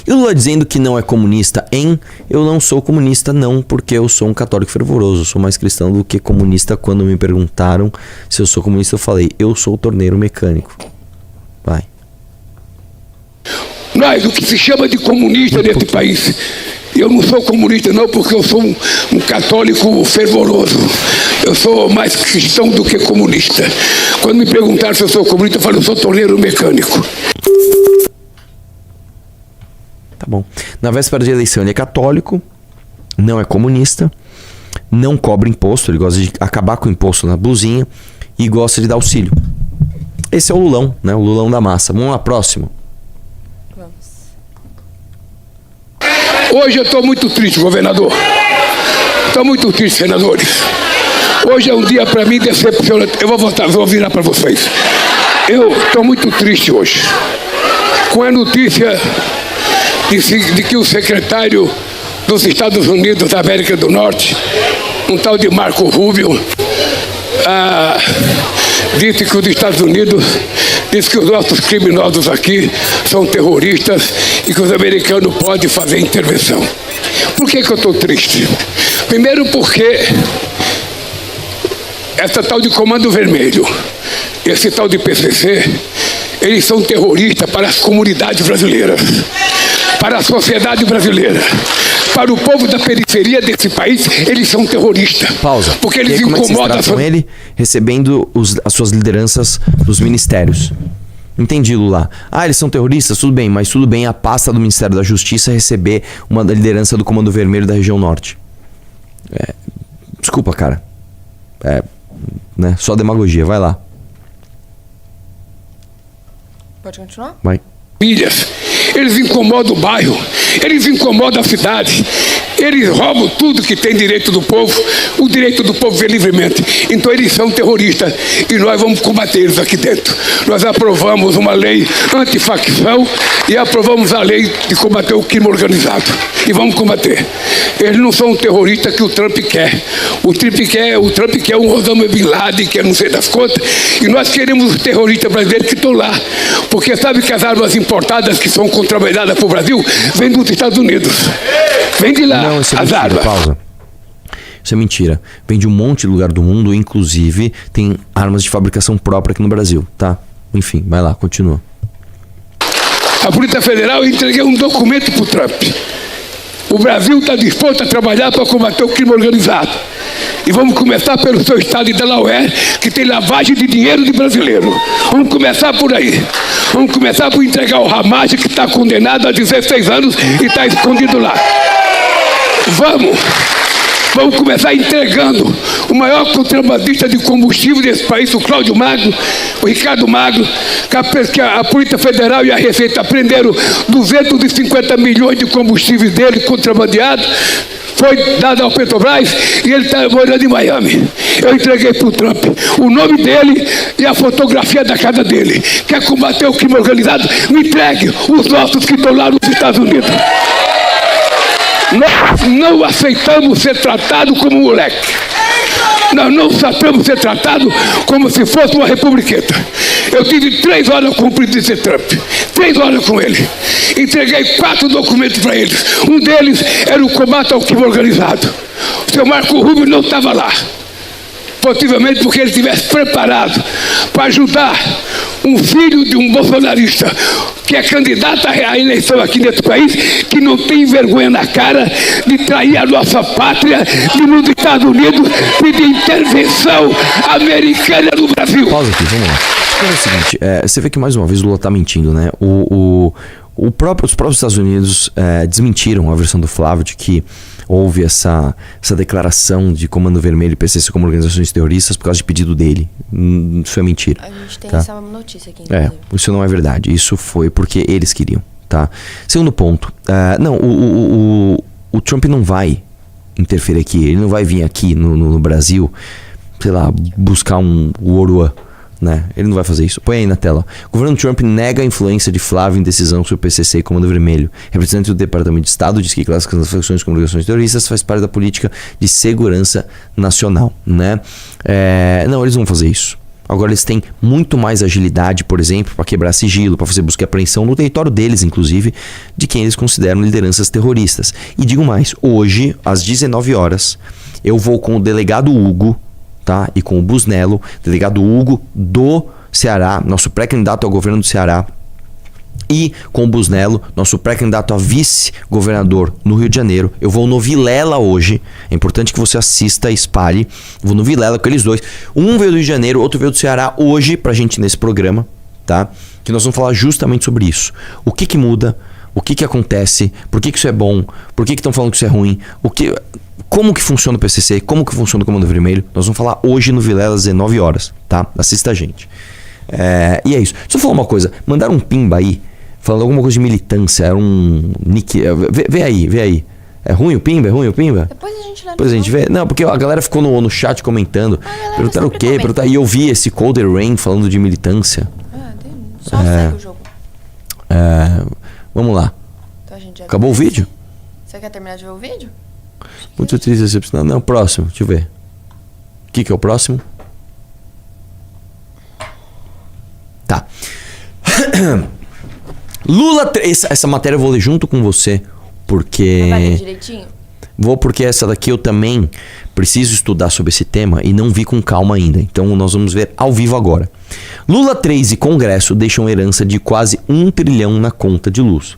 E o Lula dizendo que não é comunista eu não sou comunista não, porque eu sou um católico fervoroso, eu sou mais cristão do que comunista. Quando me perguntaram se eu sou comunista, eu falei, eu sou o torneiro mecânico. Vai. Nós, o que se chama de comunista nesse país, eu não sou comunista não, porque eu sou um católico fervoroso. Eu sou mais cristão do que comunista. Quando me perguntaram se eu sou comunista, eu falo, eu sou torneiro mecânico. Tá bom. Na véspera de eleição ele é católico, não é comunista, não cobra imposto, ele gosta de acabar com o imposto na blusinha e gosta de dar auxílio. Esse é o Lulão, né? O Lulão da massa. Vamos lá, próximo. Hoje eu estou muito triste, governador. Estou muito triste, senadores. Hoje é um dia para mim decepcionante. Eu vou voltar, vou virar para vocês. Eu estou muito triste hoje com a notícia de que o secretário dos Estados Unidos da América do Norte, um tal de Marco Rubio, disse que os Estados Unidos, disse que os nossos criminosos aqui são terroristas e que os americanos podem fazer intervenção. Por que eu estou triste? Primeiro porque essa tal de Comando Vermelho, esse tal de PCC, eles são terroristas para as comunidades brasileiras, para a sociedade brasileira. Para o povo da periferia desse país, eles são terroristas. Pausa. Porque eles incomodam com ele recebendo as suas lideranças dos ministérios. Entendi, Lula. Eles são terroristas? Tudo bem, mas tudo bem a pasta do Ministério da Justiça receber uma liderança do Comando Vermelho da região norte. Desculpa, cara. Né? Só demagogia, vai lá. Pode continuar? Vai. Eles incomodam o bairro, eles incomodam a cidade, eles roubam tudo que tem direito do povo, o direito do povo ver livremente. Então eles são terroristas e nós vamos combater eles aqui dentro. Nós aprovamos uma lei antifacção e aprovamos a lei de combater o crime organizado. E vamos combater. Eles não são terroristas que o Trump quer. O Trump quer um Osama Bin Laden, que é não sei das contas, e nós queremos os terroristas brasileiros que estão lá. Porque sabe que as armas importadas que são contrabandeadas para o Brasil vêm dos Estados Unidos. Vem de lá. Não, isso é mentira, pausa. Isso é mentira. Vem de um monte de lugar do mundo, inclusive tem armas de fabricação própria aqui no Brasil, tá? Enfim, vai lá, continua. A Polícia Federal, eu entreguei um documento para o Trump. O Brasil está disposto a trabalhar para combater o crime organizado. E vamos começar pelo seu estado de Delaware, que tem lavagem de dinheiro de brasileiro. Vamos começar por aí. Vamos começar por entregar o Ramage, que está condenado a 16 anos e está escondido lá. Vamos começar entregando o maior contrabandista de combustível desse país, o Cláudio Magno, o Ricardo Magno, que a Polícia Federal e a Receita prenderam 250 milhões de combustíveis dele contrabandeado, foi dado ao Petrobras e ele está morando em Miami. Eu entreguei para o Trump o nome dele e a fotografia da casa dele. Quer combater o crime organizado? Me entregue os nossos que estão lá nos Estados Unidos. Nós não aceitamos ser tratado como moleque. Nós não aceitamos ser tratado como se fosse uma republiqueta. Eu tive 3 horas com o presidente Trump. 3 horas com ele. Entreguei 4 documentos para eles. Um deles era o combate ao crime organizado. O seu Marco Rubio não estava lá. Possivelmente porque ele estivesse preparado para ajudar um filho de um bolsonarista que é candidato à eleição aqui nesse país, que não tem vergonha na cara de trair a nossa pátria, de nos Estados Unidos pedir intervenção americana no Brasil. Pausa aqui, vamos lá. É o seguinte, você vê que mais uma vez o Lula tá mentindo, né? Os próprios Estados Unidos desmentiram a versão do Flávio de que houve essa declaração de Comando Vermelho e PCC como organizações terroristas por causa de pedido dele. Isso é mentira. A gente tem tá? essa notícia aqui, inclusive. Isso não é verdade. Isso foi porque eles queriam, tá? Segundo ponto, o Trump não vai interferir aqui. Ele não vai vir aqui no Brasil, sei lá, buscar o Oruan. Né? Ele não vai fazer isso. Põe aí na tela. O governo Trump nega a influência de Flávio em decisão sobre o PCC e Comando Vermelho. Representante do Departamento de Estado diz que classificação das facções como organizações terroristas faz parte da política de segurança nacional, né? Não, eles vão fazer isso. Agora eles têm muito mais agilidade, por exemplo, para quebrar sigilo, para fazer busca e apreensão no território deles, inclusive, de quem eles consideram lideranças terroristas. E digo mais, hoje, às 19 horas, eu vou com o delegado Hugo, tá? E com o Busnello, delegado Hugo do Ceará, nosso pré-candidato ao governo do Ceará, e com o Busnello, nosso pré-candidato a vice-governador no Rio de Janeiro. Eu vou no Vilela hoje. É importante que você assista e espalhe. Eu vou no Vilela com eles dois. Um veio do Rio de Janeiro, outro veio do Ceará hoje pra gente nesse programa, tá? Que nós vamos falar justamente sobre isso. O que que muda? O que que acontece? Por que que isso é bom? Por que que estão falando que isso é ruim? Como que funciona o PCC? Como que funciona o Comando Vermelho? Nós vamos falar hoje no Vilela às 19 horas, tá? Assista a gente. E é isso. Deixa eu falar uma coisa. Mandaram um pimba aí falando alguma coisa de militância. Era um nick. Vê aí. É ruim o pimba? Depois a gente lê. Depois a gente vê. Não, porque a galera ficou no chat comentando. Perguntaram o quê? E eu vi esse Colder Rain falando de militância. Só segue o jogo. Vamos lá. Então a gente já Acabou o vídeo? Você quer terminar de ver o vídeo? Muito triste, decepcionado. Não, próximo. Deixa eu ver. O que é o próximo? Tá. Lula... Essa matéria eu vou ler junto com você, porque... Vai ler direitinho? Vou, porque essa daqui eu também preciso estudar sobre esse tema e não vi com calma ainda. Então nós vamos ver ao vivo agora. Lula 3 e Congresso deixam herança de quase 1 trilhão na conta de luz.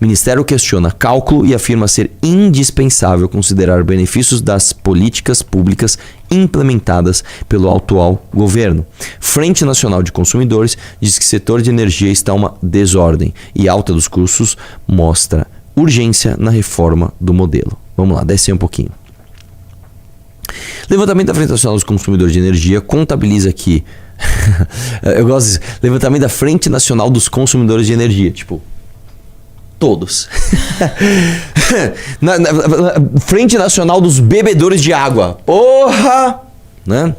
Ministério questiona cálculo e afirma ser indispensável considerar benefícios das políticas públicas implementadas pelo atual governo. Frente Nacional de Consumidores diz que o setor de energia está uma desordem e alta dos custos mostra urgência na reforma do modelo. Vamos lá, desce um pouquinho. Levantamento da Frente Nacional dos Consumidores de Energia contabiliza que... eu gosto disso. Levantamento da Frente Nacional dos Consumidores de Energia. Tipo... todos. Frente Nacional dos Bebedores de Água. Porra! Né?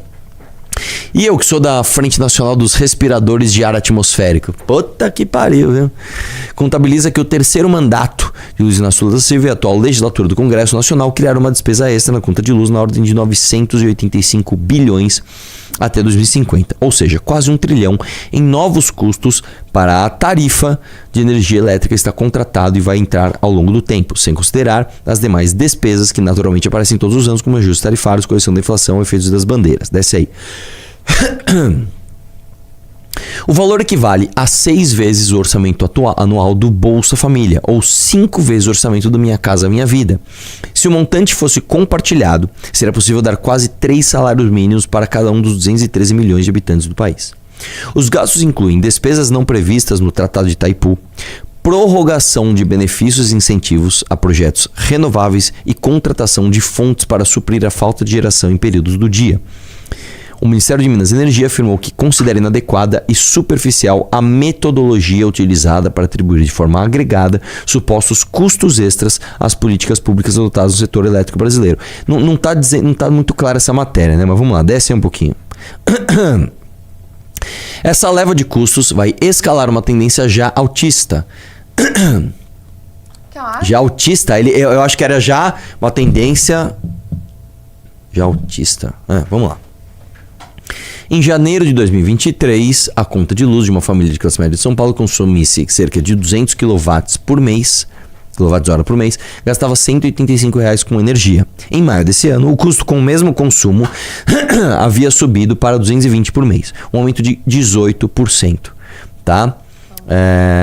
E eu que sou da Frente Nacional dos Respiradores de Ar Atmosférico. Puta que pariu, viu? Contabiliza que o terceiro mandato de Luiz Inácio Lula da Silva e a atual legislatura do Congresso Nacional criaram uma despesa extra na conta de luz na ordem de 985 bilhões até 2050. Ou seja, quase 1 trilhão em novos custos para a tarifa de energia elétrica está contratado e vai entrar ao longo do tempo, sem considerar as demais despesas que naturalmente aparecem todos os anos, como ajustes tarifários, correção da inflação, efeitos das bandeiras. Desce aí. O valor equivale a 6 vezes o orçamento anual do Bolsa Família, ou 5 vezes o orçamento do Minha Casa Minha Vida. Se o montante fosse compartilhado, seria possível dar quase 3 salários mínimos para cada um dos 213 milhões de habitantes do país. Os gastos incluem despesas não previstas no Tratado de Itaipu, prorrogação de benefícios e incentivos a projetos renováveis e contratação de fontes para suprir a falta de geração em períodos do dia. O Ministério de Minas e Energia afirmou que considera inadequada e superficial a metodologia utilizada para atribuir de forma agregada supostos custos extras às políticas públicas adotadas no setor elétrico brasileiro. Não tá muito clara essa matéria, né? Mas vamos lá, desce aí um pouquinho. Essa leva de custos vai escalar uma tendência já autista. Já autista? Eu acho que era já uma tendência... Já autista. Vamos lá. Em janeiro de 2023, a conta de luz de uma família de classe média de São Paulo consumisse cerca de 200 kWh por mês, gastava R$ 185 com energia. Em maio desse ano, o custo com o mesmo consumo havia subido para 220 por mês, um aumento de 18%. Tá?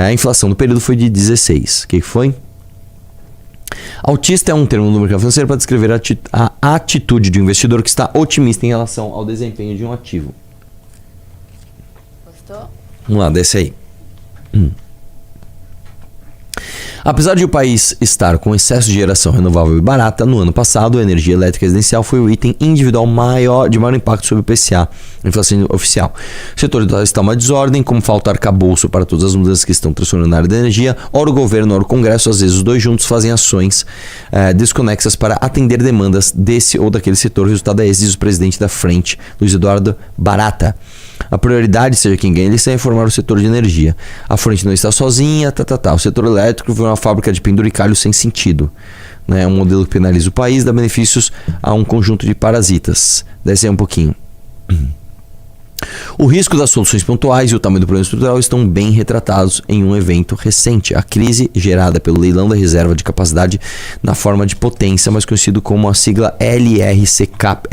A inflação do período foi de 16%. O que foi? Autista é um termo no mercado financeiro para descrever a atitude de um investidor que está otimista em relação ao desempenho de um ativo. Gostou? Vamos lá, desce aí. Apesar de o país estar com excesso de geração renovável e barata, no ano passado a energia elétrica residencial foi o item individual de maior impacto sobre o PCA, inflação oficial. O setor está uma desordem, como falta arcabouço para todas as mudanças que estão transformando na área da energia. Ora o governo, ora o Congresso, às vezes os dois juntos fazem ações desconexas para atender demandas desse ou daquele setor. O resultado é esse, diz o presidente da frente, Luiz Eduardo Barata. A prioridade, seja quem ganha, é reformar o setor de energia. A frente não está sozinha, O setor elétrico foi uma fábrica de penduricalho sem sentido. É um modelo que penaliza o país, dá benefícios a um conjunto de parasitas. Desce aí um pouquinho. O risco das soluções pontuais e o tamanho do problema estrutural estão bem retratados em um evento recente. A crise gerada pelo leilão da reserva de capacidade na forma de potência, mais conhecido como a sigla LRCAP.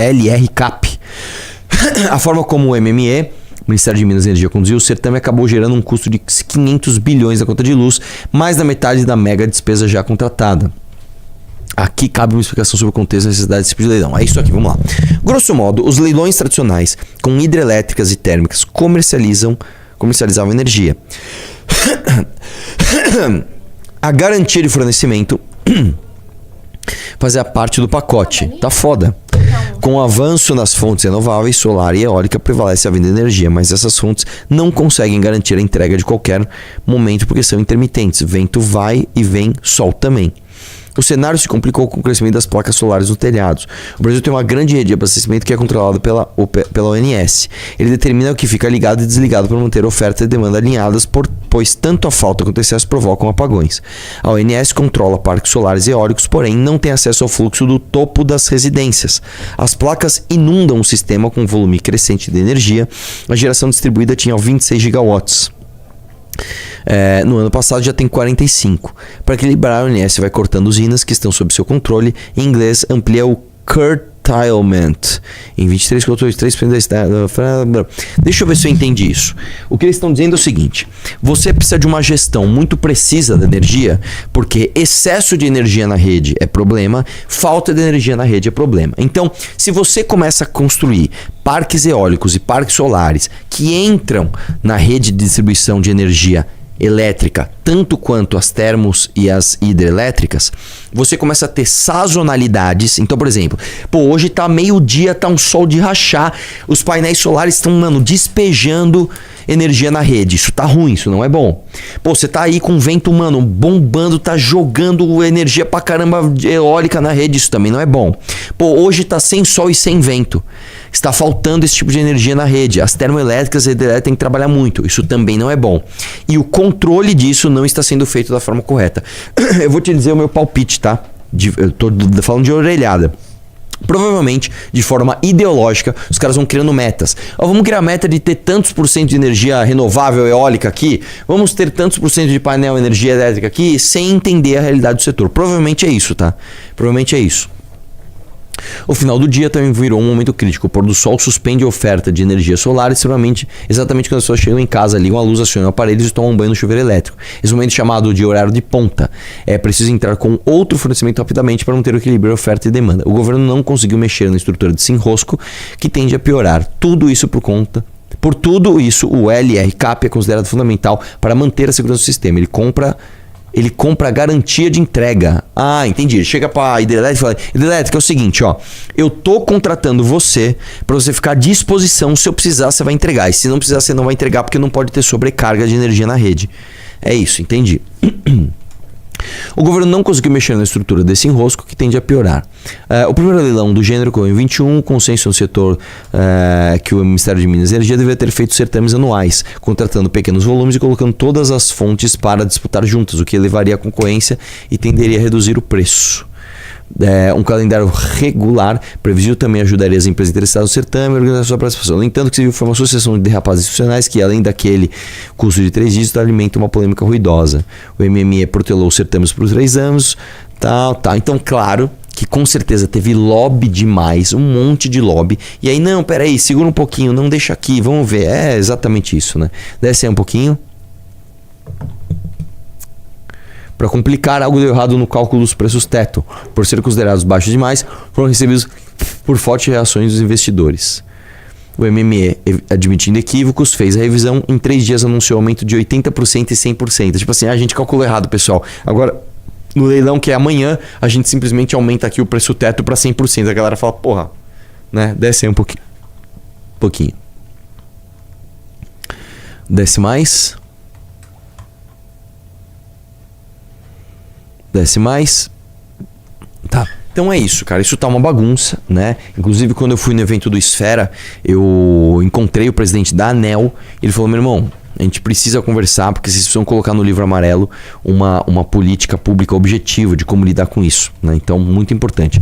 A forma como o MME, Ministério de Minas e Energia, conduziu o certame acabou gerando um custo de 500 bilhões na conta de luz, mais da metade da mega despesa já contratada. Aqui cabe uma explicação sobre o contexto e a necessidade desse tipo de leilão. É isso aqui, vamos lá. Grosso modo, os leilões tradicionais com hidrelétricas e térmicas comercializavam energia. A garantia de fornecimento fazia parte do pacote. Tá foda. Com o avanço nas fontes renováveis, solar e eólica, prevalece a venda de energia, mas essas fontes não conseguem garantir a entrega de qualquer momento porque são intermitentes. Vento vai e vem, sol também. O cenário se complicou com o crescimento das placas solares nos telhados. O Brasil tem uma grande rede de abastecimento que é controlada pela ONS. Ele determina o que fica ligado e desligado para manter oferta e demanda alinhadas, pois tanto a falta quanto o excesso provocam apagões. A ONS controla parques solares e eólicos, porém não tem acesso ao fluxo do topo das residências. As placas inundam o sistema com um volume crescente de energia. A geração distribuída tinha 26 gigawatts. No ano passado já tem 45. Para equilibrar, a ONS vai cortando usinas que estão sob seu controle. Em inglês, amplia o curtailment em 23 Deixa eu ver se eu entendi isso. O que eles estão dizendo é o seguinte: você precisa de uma gestão muito precisa da energia, porque excesso de energia na rede é problema, falta de energia na rede é problema. Então, se você começa a construir parques eólicos e parques solares que entram na rede de distribuição de energia elétrica, tanto quanto as termos e as hidrelétricas, você começa a ter sazonalidades. Então, por exemplo, hoje tá meio-dia, tá um sol de rachar, os painéis solares estão, despejando energia na rede. Isso tá ruim, isso não é bom. Você tá aí com vento, bombando, tá jogando energia pra caramba eólica na rede, isso também não é bom. Hoje tá sem sol e sem vento. Está faltando esse tipo de energia na rede. As termoelétricas e hidrelétricas têm que trabalhar muito. Isso também não é bom. E o controle disso não está sendo feito da forma correta. Eu vou te dizer o meu palpite, tá? Eu tô falando de orelhada. Provavelmente, de forma ideológica, os caras vão criando metas. Vamos criar a meta de ter tantos por cento de energia renovável eólica aqui. Vamos ter tantos por cento de painel energia elétrica aqui, sem entender a realidade do setor. Provavelmente é isso, tá? Provavelmente é isso. O final do dia também virou um momento crítico. O pôr do sol suspende a oferta de energia solar exatamente quando as pessoas chegam em casa, ligam a luz, acionam aparelhos e tomam banho no chuveiro elétrico. Esse momento chamado de horário de ponta. É preciso entrar com outro fornecimento rapidamente para manter o equilíbrio entre oferta e demanda. O governo não conseguiu mexer na estrutura de enrosco, que tende a piorar. Por tudo isso, o LRCAP é considerado fundamental para manter a segurança do sistema. Ele compra a garantia de entrega. Entendi. Ele chega pra hidrelétrica e fala: hidrelétrica, é o seguinte, eu tô contratando você para você ficar à disposição. Se eu precisar, você vai entregar. E se não precisar, você não vai entregar, porque não pode ter sobrecarga de energia na rede. É isso, entendi. O governo não conseguiu mexer na estrutura desse enrosco, que tende a piorar. O primeiro leilão do gênero ocorreu em 21, consenso no setor que o Ministério de Minas e Energia deveria ter feito certames anuais, contratando pequenos volumes e colocando todas as fontes para disputar juntas, o que elevaria a concorrência e tenderia a reduzir o preço. Um calendário regular previsível também ajudaria as empresas interessadas no certame a organizar sua participação. No entanto, que se viu foi uma sucessão de derrapadas institucionais que, além daquele custo de 3 dígitos, alimenta uma polêmica ruidosa. O MME protelou os certames por 3 anos, tal. Então, claro que com certeza teve lobby demais, um monte de lobby. E aí, não, peraí, segura um pouquinho, não deixa aqui, vamos ver. É exatamente isso, né? Desce aí um pouquinho. Para complicar, algo deu errado no cálculo dos preços teto. Por ser considerados baixos demais, foram recebidos por fortes reações dos investidores. O MME, admitindo equívocos, fez a revisão. Em 3 dias anunciou aumento de 80% e 100%. Tipo assim, a gente calculou errado, pessoal. Agora, no leilão que é amanhã, a gente simplesmente aumenta aqui o preço teto para 100%. A galera fala, porra, né? Desce aí um pouquinho. Desce mais. Desce mais. Tá. Então é isso, cara. Isso tá uma bagunça, né? Inclusive, quando eu fui no evento do Esfera, eu encontrei o presidente da ANEEL. Ele falou: meu irmão, a gente precisa conversar, porque vocês precisam colocar no livro amarelo uma política pública objetiva de como lidar com isso, né? Então, muito importante.